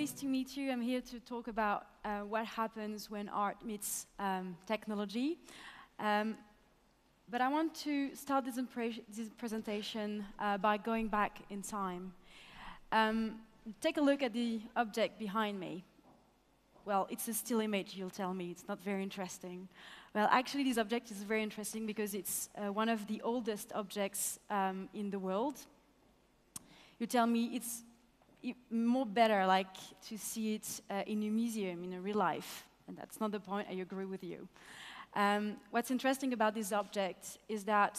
pleased to meet you. I'm here to talk about what happens when art meets technology. But I want to start this presentation by going back in time. Take a look at the object behind me. Well, it's a still image, you'll tell me. It's not very interesting. Well, actually, this object is very interesting because it's one of the oldest objects in the world. You tell me it's more better like to see it in a museum, in a real life. And that's not the point, I agree with you. What's interesting about this object is that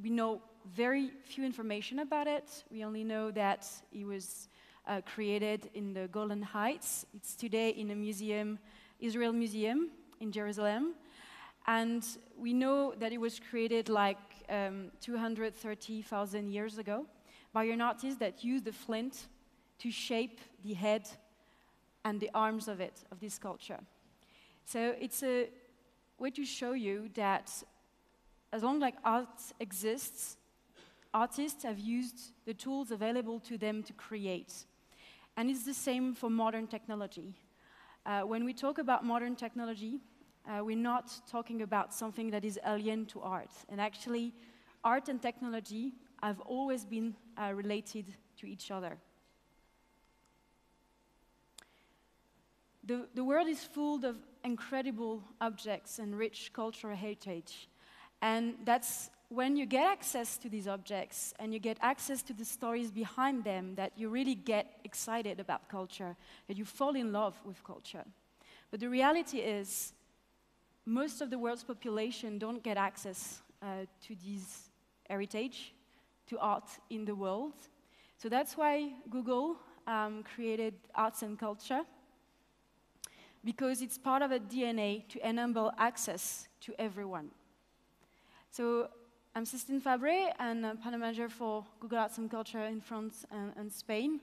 we know very few information about it. We only know that it was created in the Golan Heights. It's today in a museum, Israel Museum in Jerusalem. And we know that it was created like 230,000 years ago by an artist that used the flint to shape the head and the arms of this sculpture. So it's a way to show you that as long as art exists, artists have used the tools available to them to create. And it's the same for modern technology. When we talk about modern technology, we're not talking about something that is alien to art. And actually, art and technology have always been related to each other. The world is full of incredible objects and rich cultural heritage. And that's when you get access to these objects and you get access to the stories behind them that you really get excited about culture, that you fall in love with culture. But the reality is, most of the world's population don't get access to this heritage, to art in the world. So that's why Google created Arts&Culture, because it's part of a DNA to enable access to everyone. So I'm Sixtine Fabre, and I'm panel manager for Google Arts&Culture in France and Spain.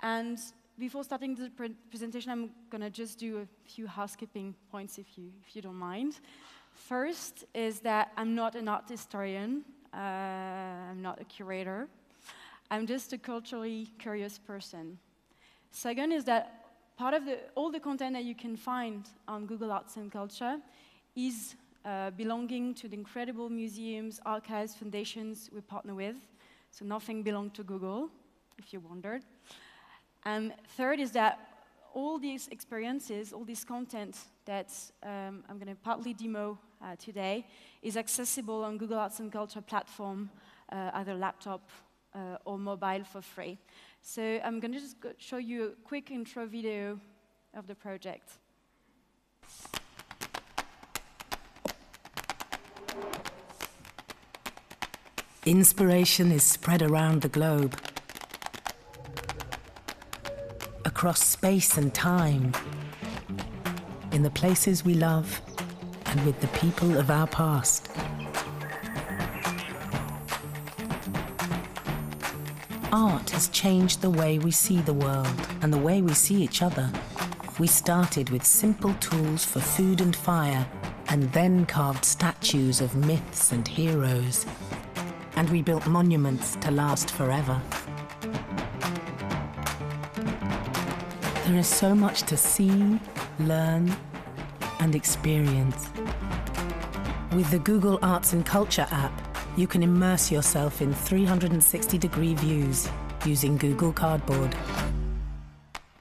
And before starting the presentation, I'm gonna just do a few housekeeping points if you don't mind. First is that I'm not an art historian. I'm not a curator. I'm just a culturally curious person. Second is that part of all the content that you can find on Google Arts&Culture is belonging to the incredible museums, archives, foundations we partner with. So nothing belongs to Google, if you wondered. And third is that all these experiences, all this content that I'm going to partly demo today is accessible on Google Arts&Culture platform, either laptop or mobile for free. So I'm going to just show you a quick intro video of the project. Inspiration is spread around the globe, across space and time, in the places we love, and with the people of our past. Art has changed the way we see the world and the way we see each other. We started with simple tools for food and fire, and then carved statues of myths and heroes. And we built monuments to last forever. There is so much to see, learn, and experience. With the Google Arts&Culture app, you can immerse yourself in 360-degree views using Google Cardboard,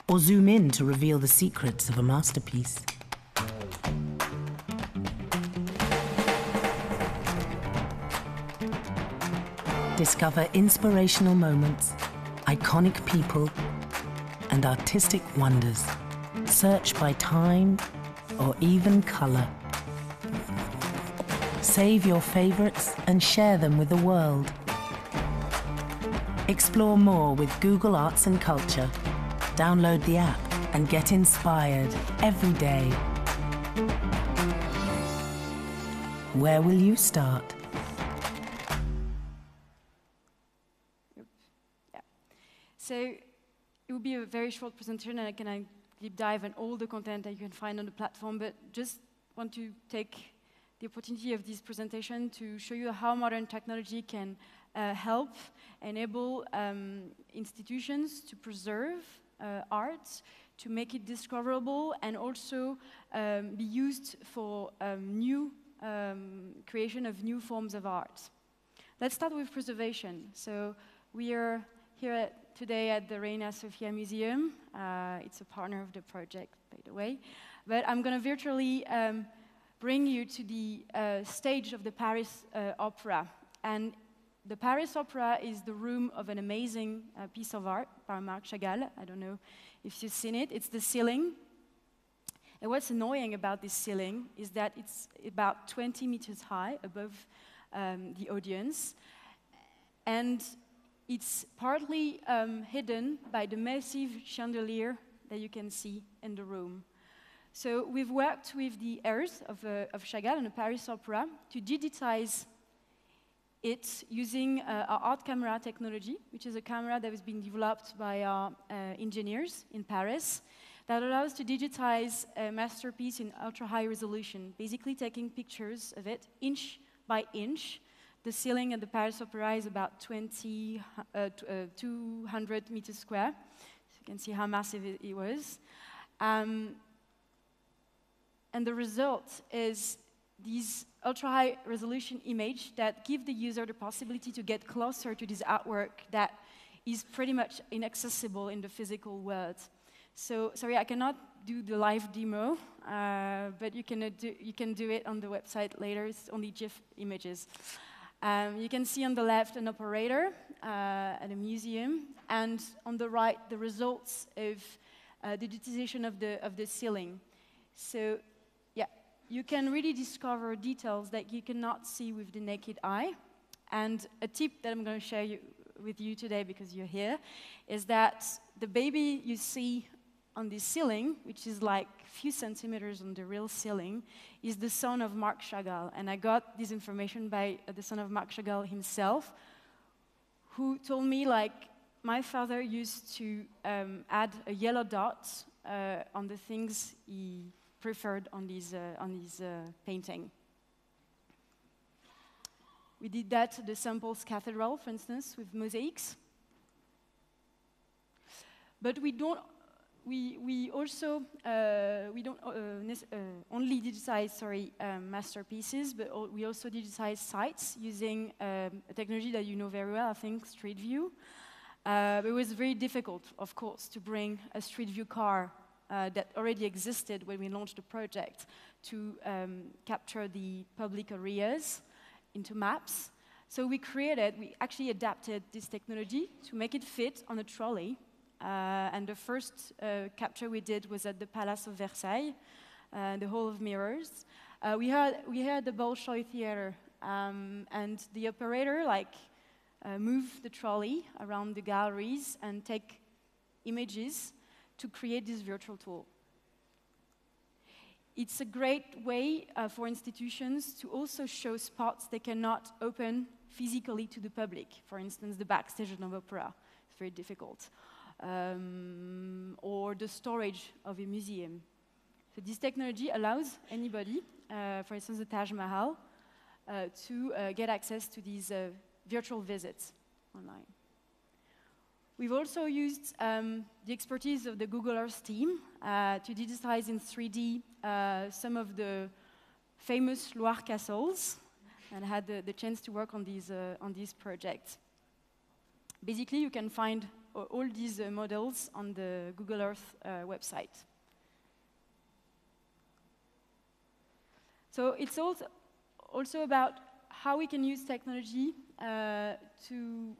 or zoom in to reveal the secrets of a masterpiece. Discover inspirational moments, iconic people, and artistic wonders. Search by time or even color. Save your favorites and share them with the world. Explore more with Google Arts&Culture. Download the app and get inspired every day. Where will you start? So it will be a very short presentation, and I can deep dive on all the content that you can find on the platform, but just want to take the opportunity of this presentation to show you how modern technology can help enable institutions to preserve art, to make it discoverable and also be used for new creation of new forms of art. Let's start with preservation. So we are here today at the Reina Sofía Museum. It's a partner of the project, by the way. But I'm going to virtually bring you to the stage of the Paris Opera. And the Paris Opera is the room of an amazing piece of art by Marc Chagall. I don't know if you've seen it. It's the ceiling. And what's annoying about this ceiling is that it's about 20 meters high above the audience. And it's partly hidden by the massive chandelier that you can see in the room. So we've worked with the heirs of Chagall and the Paris Opera to digitize it using our art camera technology, which is a camera that has been developed by our engineers in Paris, that allows to digitize a masterpiece in ultra-high resolution, basically taking pictures of it inch by inch. The ceiling at the Paris Opera is about 200 meters square, so you can see how massive it was. And the result is these ultra-high resolution image that give the user the possibility to get closer to this artwork that is pretty much inaccessible in the physical world. So, sorry, I cannot do the live demo, but you can do it on the website later. It's only GIF images. You can see on the left an operator at a museum, and on the right the results of digitization of the ceiling. So, yeah, you can really discover details that you cannot see with the naked eye. And a tip that I'm going to share with you today, because you're here, is that the baby you see on this ceiling, which is like a few centimeters on the real ceiling, is the son of Marc Chagall. And I got this information by the son of Marc Chagall himself, who told me, like, my father used to add a yellow dot on the things he preferred on his painting. We did that at the Samples Cathedral, for instance, with mosaics. But we don't only digitize masterpieces, but we also digitize sites using a technology that you know very well, I think, Street View. It was very difficult, of course, to bring a Street View car that already existed when we launched the project to capture the public areas into maps. So we actually adapted this technology to make it fit on a trolley. And the first capture we did was at the Palace of Versailles, the Hall of Mirrors. We had the Bolshoi Theater, and the operator moved the trolley around the galleries and take images to create this virtual tour. It's a great way for institutions to also show spots they cannot open physically to the public. For instance, the backstage of an opera. It's very difficult. Or the storage of a museum. So this technology allows anybody, for instance the Taj Mahal, to get access to these virtual visits online. We've also used the expertise of the Google Earth team to digitize in 3D some of the famous Loire castles, and had the chance to work on these projects. Basically, you can find all these models on the Google Earth website. So it's also about how we can use technology to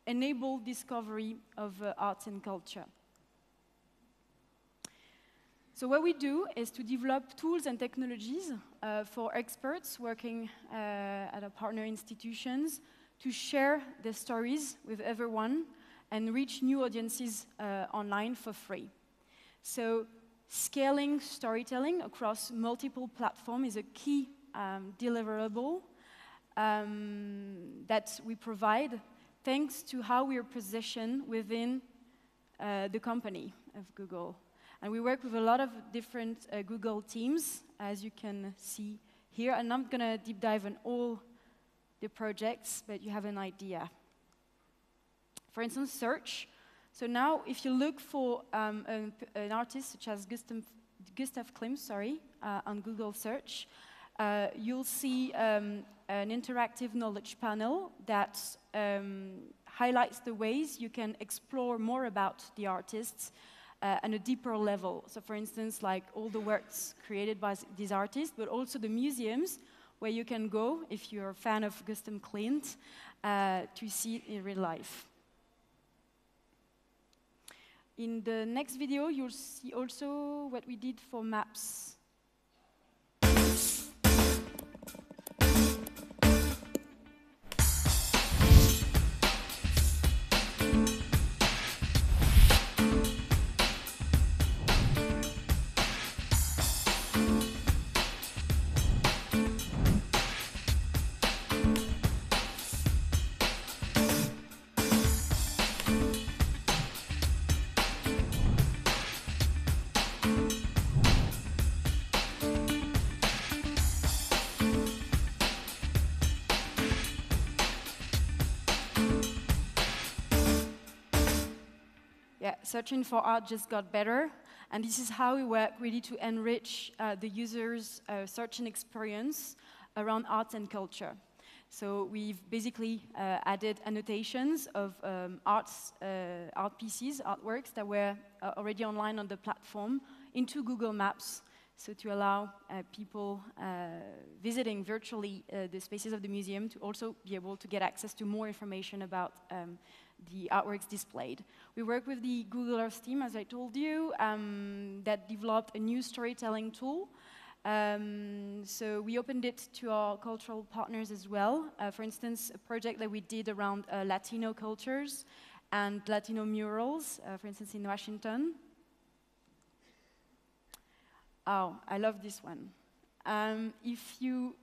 enable discovery of arts and culture. So what we do is to develop tools and technologies for experts working at our partner institutions to share their stories with everyone and reach new audiences online for free. So scaling storytelling across multiple platforms is a key deliverable that we provide thanks to how we are positioned within the company of Google. And we work with a lot of different Google teams, as you can see here. And I'm not going to deep dive on all the projects, but you have an idea. For instance, search. So now, if you look for an artist such as Gustav Klimt, on Google search, you'll see an interactive knowledge panel that highlights the ways you can explore more about the artists on a deeper level. So for instance, like all the works created by these artists, but also the museums where you can go, if you're a fan of Gustav Klimt, to see it in real life. In the next video, you'll see also what we did for maps. Searching for art just got better, and this is how we work really to enrich the user's searching experience around arts and culture. So we've basically added annotations of art pieces, artworks that were already online on the platform into Google Maps, so to allow people visiting virtually the spaces of the museum to also be able to get access to more information about the artworks displayed. We work with the Google Earth team, as I told you, that developed a new storytelling tool. So we opened it to our cultural partners as well. For instance, a project that we did around Latino cultures and Latino murals, for instance, in Washington. Oh, I love this one. If you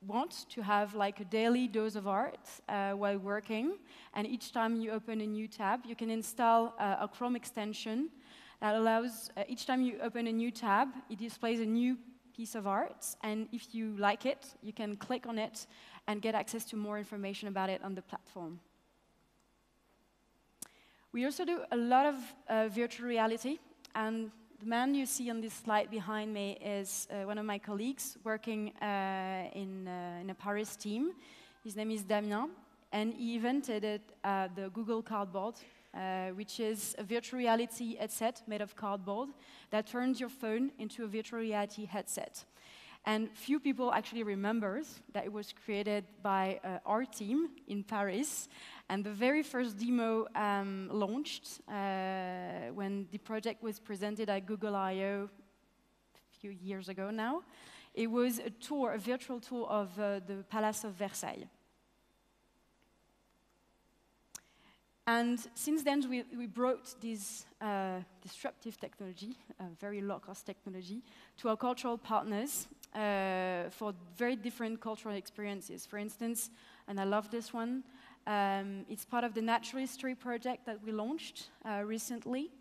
want to have like a daily dose of art while working, and each time you open a new tab, you can install a Chrome extension that allows, each time you open a new tab, it displays a new piece of art, and if you like it, you can click on it and get access to more information about it on the platform. We also do a lot of virtual reality, and the man you see on this slide behind me is one of my colleagues working in a Paris team. His name is Damien, and he invented the Google Cardboard, which is a virtual reality headset made of cardboard that turns your phone into a virtual reality headset. And few people actually remember that it was created by our team in Paris. And the very first demo launched when the project was presented at Google I/O a few years ago now. It was a tour, a virtual tour of the Palace of Versailles. And since then, we brought this disruptive technology, very low-cost technology, to our cultural partners for very different cultural experiences. For instance, and I love this one, it's part of the Natural History project that we launched recently.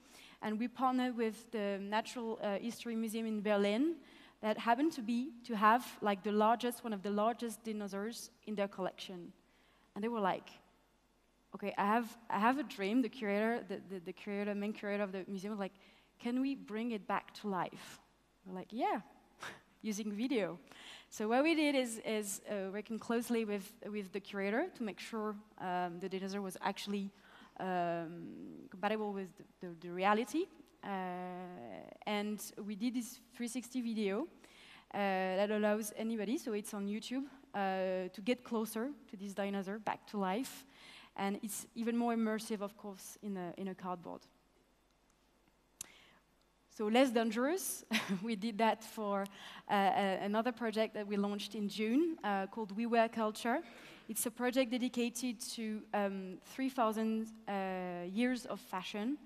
And we partnered with the Natural History Museum in Berlin that happened to have like one of the largest dinosaurs in their collection. And they were like, okay, I have a dream. The curator, the main curator of the museum was like, can we bring it back to life? We're like, yeah, using video. So what we did is working closely with the curator to make sure the dinosaur was actually compatible with the reality. And we did this 360 video that allows anybody, so it's on YouTube, to get closer to this dinosaur back to life. And it's even more immersive, of course, in a cardboard. So less dangerous. We did that for another project that we launched in June called We Wear Culture. It's a project dedicated to 3,000 years of fashion.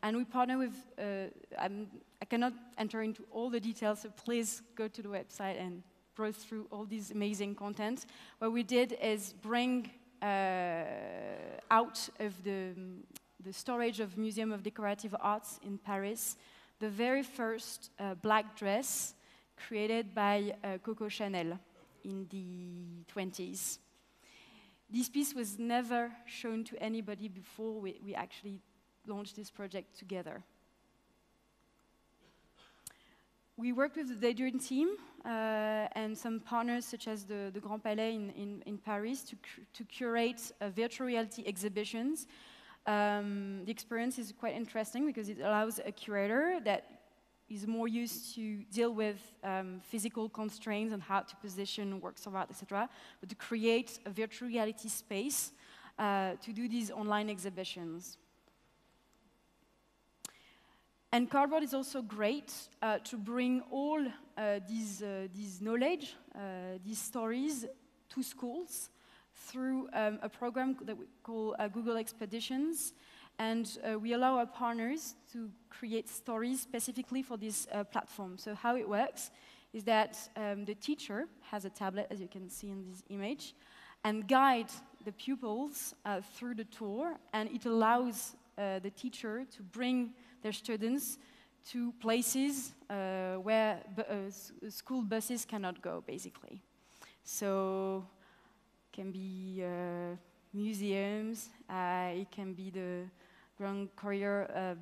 And we partner with, I cannot enter into all the details, so please go to the website and browse through all these amazing content. What we did is bring out of the storage of Museum of Decorative Arts in Paris the very first black dress created by Coco Chanel in the 20s. This piece was never shown to anybody before. We actually launch this project together. We worked with the Daydream team and some partners such as the Grand Palais in Paris to curate virtual reality exhibitions. The experience is quite interesting because it allows a curator that is more used to deal with physical constraints and how to position works of art, etc., but to create a virtual reality space to do these online exhibitions. And Cardboard is also great to bring all these knowledge, these stories to schools through a program that we call Google Expeditions. And we allow our partners to create stories specifically for this platform. So how it works is that the teacher has a tablet, as you can see in this image, and guide the pupils through the tour, and it allows the teacher to bring their students to places where school buses cannot go, basically. So it can be museums, it can be the Grand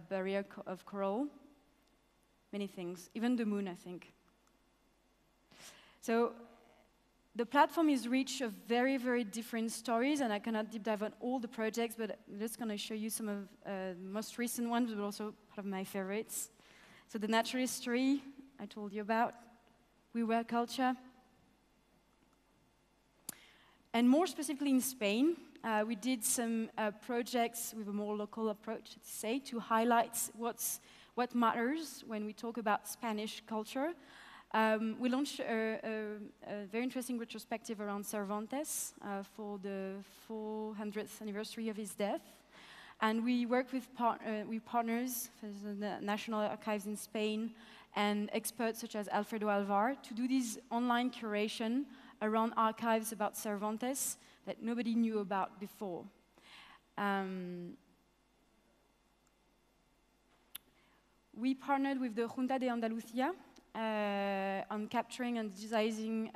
Barrier of Coral, many things, even the moon, I think. So the platform is rich of very, very different stories, and I cannot deep dive on all the projects, but I'm just going to show you some of the most recent ones, but also part of my favorites. So the natural history, I told you about. We Wear Culture. And more specifically in Spain, we did some projects with a more local approach, to say, to highlight what matters when we talk about Spanish culture. We launched a very interesting retrospective around Cervantes for the 400th anniversary of his death. And we worked with partners, the National Archives in Spain, and experts such as Alfredo Alvar to do this online curation around archives about Cervantes that nobody knew about before. We partnered with the Junta de Andalucía on capturing and digitizing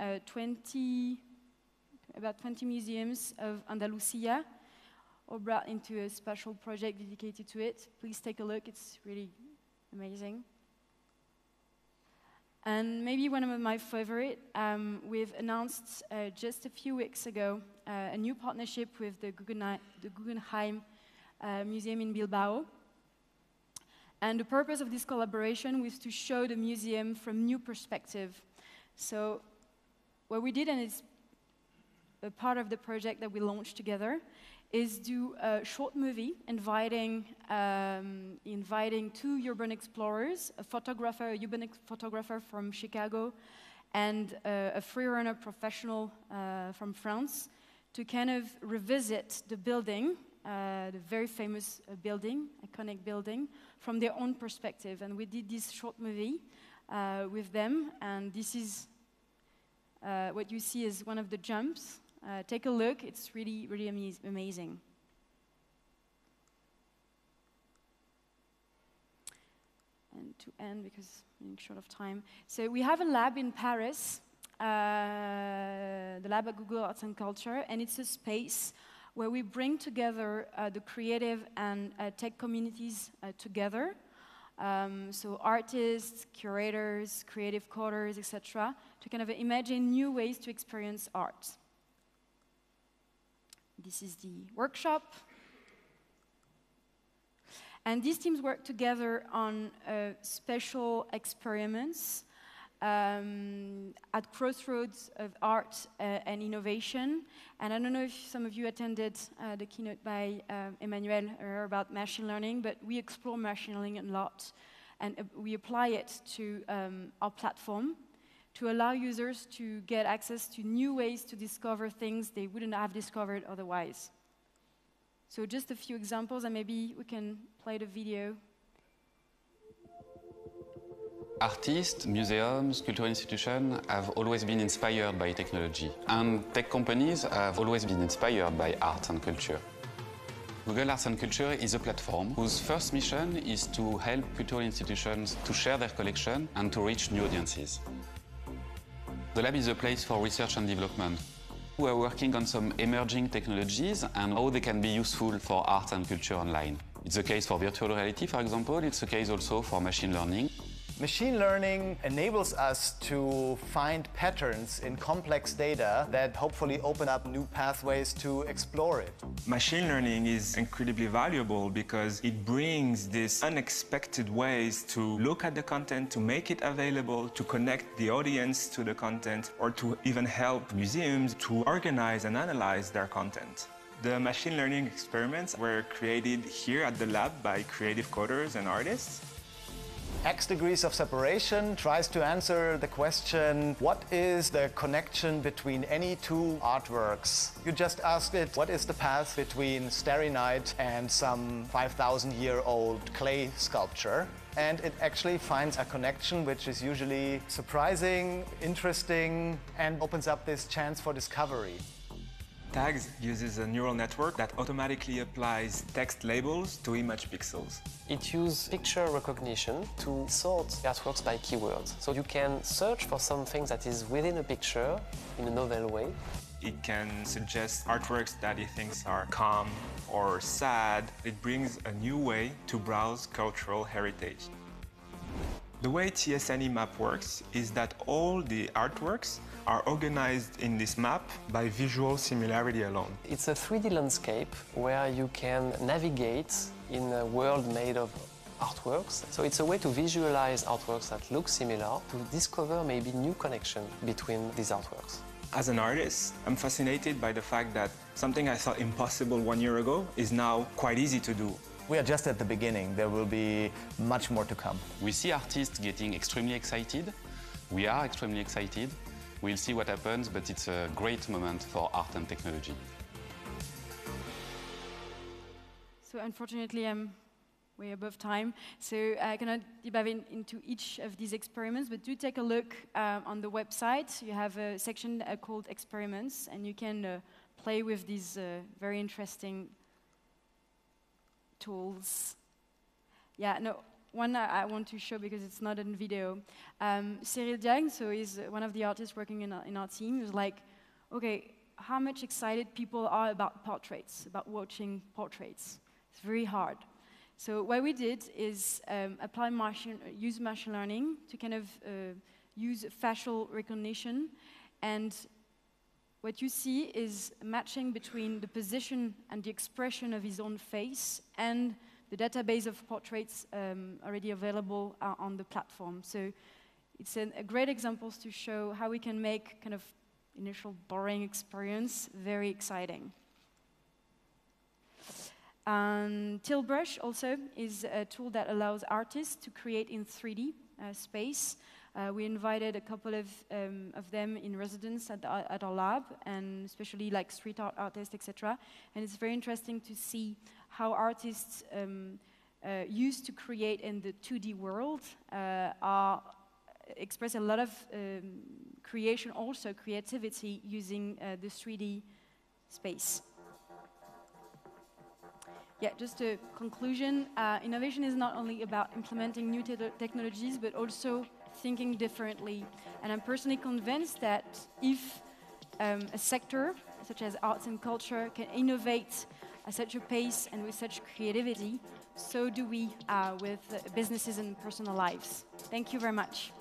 about 20 museums of Andalusia, or brought into a special project dedicated to it. Please take a look, it's really amazing. And maybe one of my favorite, we've announced just a few weeks ago a new partnership with the Guggenheim Museum in Bilbao. And the purpose of this collaboration was to show the museum from new perspective. So what we did, and it's a part of the project that we launched together, is do a short movie inviting two urban explorers, a urban photographer from Chicago, and a freerunner professional from France, to kind of revisit the building, the very famous building, iconic building, from their own perspective. And we did this short movie with them, and this is what you see is one of the jumps. Take a look, it's really, really amazing. And to end, because I'm short of time, so we have a lab in Paris, the lab at Google Arts and Culture, and it's a space where we bring together the creative and tech communities together. So artists, curators, creative coders, etc., to kind of imagine new ways to experience art. This is the workshop. And these teams work together on special experiments at crossroads of art and innovation. And I don't know if some of you attended the keynote by Emmanuel about machine learning, but we explore machine learning a lot. And we apply it to our platform to allow users to get access to new ways to discover things they wouldn't have discovered otherwise. So just a few examples, and maybe we can play the video. Artists, museums, cultural institutions have always been inspired by technology, and tech companies have always been inspired by art and culture. Google Arts and Culture is a platform whose first mission is to help cultural institutions to share their collection and to reach new audiences. The lab is a place for research and development. We are working on some emerging technologies and how they can be useful for art and culture online. It's the case for virtual reality, for example. It's the case also for machine learning. Machine learning enables us to find patterns in complex data that hopefully open up new pathways to explore it. Machine learning is incredibly valuable because it brings these unexpected ways to look at the content, to make it available, to connect the audience to the content, or to even help museums to organize and analyze their content. The machine learning experiments were created here at the lab by creative coders and artists. X Degrees of Separation tries to answer the question, what is the connection between any two artworks? You just asked it, what is the path between Starry Night and some 5,000-year-old clay sculpture? And it actually finds a connection which is usually surprising, interesting, and opens up this chance for discovery. Tags uses a neural network that automatically applies text labels to image pixels. It uses picture recognition to sort artworks by keywords. So you can search for something that is within a picture in a novel way. It can suggest artworks that it thinks are calm or sad. It brings a new way to browse cultural heritage. The way TSNE map works is that all the artworks are organized in this map by visual similarity alone. It's a 3D landscape where you can navigate in a world made of artworks. So it's a way to visualize artworks that look similar, to discover maybe new connection between these artworks. As an artist, I'm fascinated by the fact that something I thought impossible 1 year ago is now quite easy to do. We are just at the beginning. There will be much more to come. We see artists getting extremely excited. We are extremely excited. We'll see what happens, but it's a great moment for art and technology. So unfortunately, I'm way above time, so I cannot deep dive into each of these experiments, but do take a look on the website. You have a section called Experiments, and you can play with these very interesting tools. Yeah, no, one I want to show because it's not in video. Cyril Diagne, so he's one of the artists working in our team, was like, okay, how much excited people are about portraits, about watching portraits. It's very hard. So what we did is use machine learning to kind of use facial recognition, and what you see is matching between the position and the expression of his own face and the database of portraits already available on the platform. So it's a great example to show how we can make kind of initial boring experience very exciting. Tilbrush also is a tool that allows artists to create in 3D space. We invited a couple of them in residence at our lab, and especially like street art artists, etc. And it's very interesting to see how artists used to create in the 2D world express a lot of creation, also creativity, using the 3D space. Yeah, just a conclusion. Innovation is not only about implementing new technologies, but also thinking differently. And I'm personally convinced that if a sector, such as arts and culture, can innovate at such a pace and with such creativity, so do we with businesses and personal lives. Thank you very much.